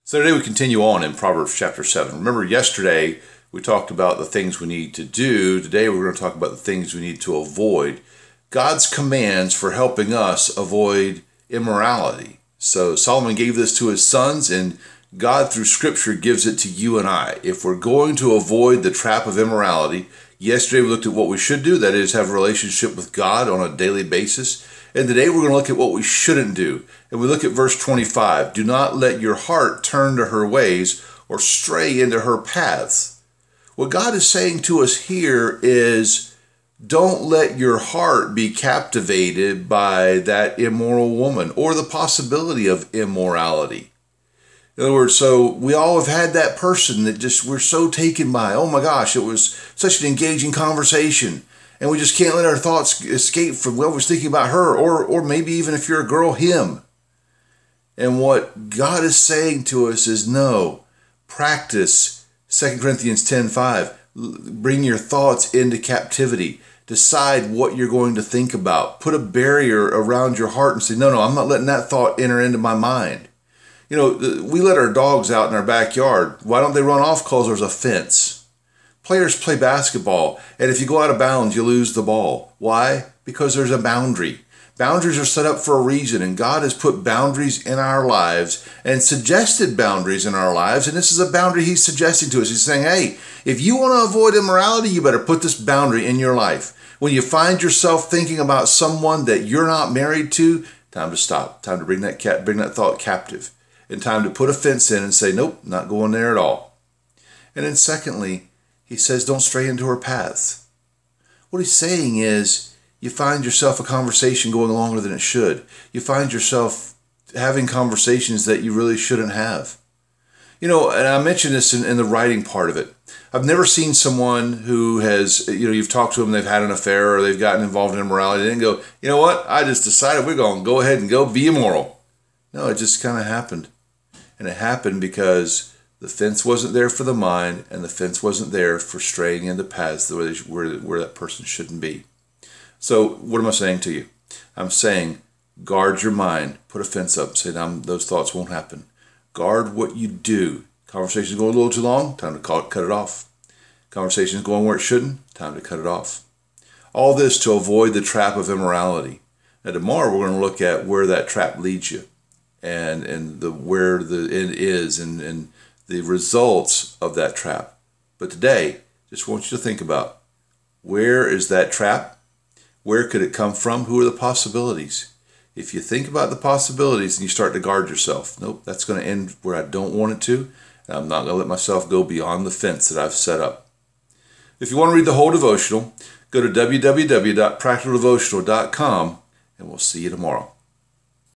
So today we continue on in Proverbs chapter 7. Remember yesterday we talked about the things we need to do. Today we're going to talk about the things we need to avoid. God's commands for helping us avoid immorality. So Solomon gave this to his sons, and God through Scripture gives it to you and I. If we're going to avoid the trap of immorality, yesterday we looked at what we should do, that is have a relationship with God on a daily basis. And today we're going to look at what we shouldn't do. And we look at verse 25. Do not let your heart turn to her ways or stray into her paths. What God is saying to us here is, don't let your heart be captivated by that immoral woman or the possibility of immorality. In other words, so we all have had that person that just we're so taken by. Oh my gosh, it was such an engaging conversation. And we just can't let our thoughts escape from what we're thinking about her, or maybe even if you're a girl, him. And what God is saying to us is, no, practice 2 Corinthians 10:5. Bring your thoughts into captivity. Decide what you're going to think about. Put a barrier around your heart and say, no, I'm not letting that thought enter into my mind. You know, we let our dogs out in our backyard. Why don't they run off? Because there's a fence. Players play basketball, and if you go out of bounds, you lose the ball. Why? Because there's a boundary. Boundaries are set up for a reason, and God has put boundaries in our lives and suggested boundaries in our lives, and this is a boundary He's suggesting to us. He's saying, hey, if you want to avoid immorality, you better put this boundary in your life. When you find yourself thinking about someone that you're not married to, time to stop. Time to bring that thought captive, and time to put a fence in and say, nope, not going there at all. And then secondly, He says, don't stray into her paths. What he's saying is, you find yourself a conversation going longer than it should. You find yourself having conversations that you really shouldn't have. You know, and I mentioned this in the writing part of it. I've never seen someone who has, you've talked to them, they've had an affair or they've gotten involved in immorality, and then go, you know what, I just decided we're going to go ahead and go be immoral. No, it just kind of happened. And it happened because the fence wasn't there for the mind, and the fence wasn't there for straying into paths where that person shouldn't be. So what am I saying to you? I'm saying guard your mind. Put a fence up. Say, those thoughts won't happen. Guard what you do. Conversation's going a little too long, time to cut it off. Conversation's going where it shouldn't, time to cut it off. All this to avoid the trap of immorality. Now tomorrow we're going to look at where that trap leads you, and where the end is, and the results of that trap. But today, just want you to think about, where is that trap? Where could it come from? Who are the possibilities? If you think about the possibilities and you start to guard yourself, nope, that's going to end where I don't want it to, and I'm not going to let myself go beyond the fence that I've set up. If you want to read the whole devotional, go to www.practicaldevotional.com, and we'll see you tomorrow.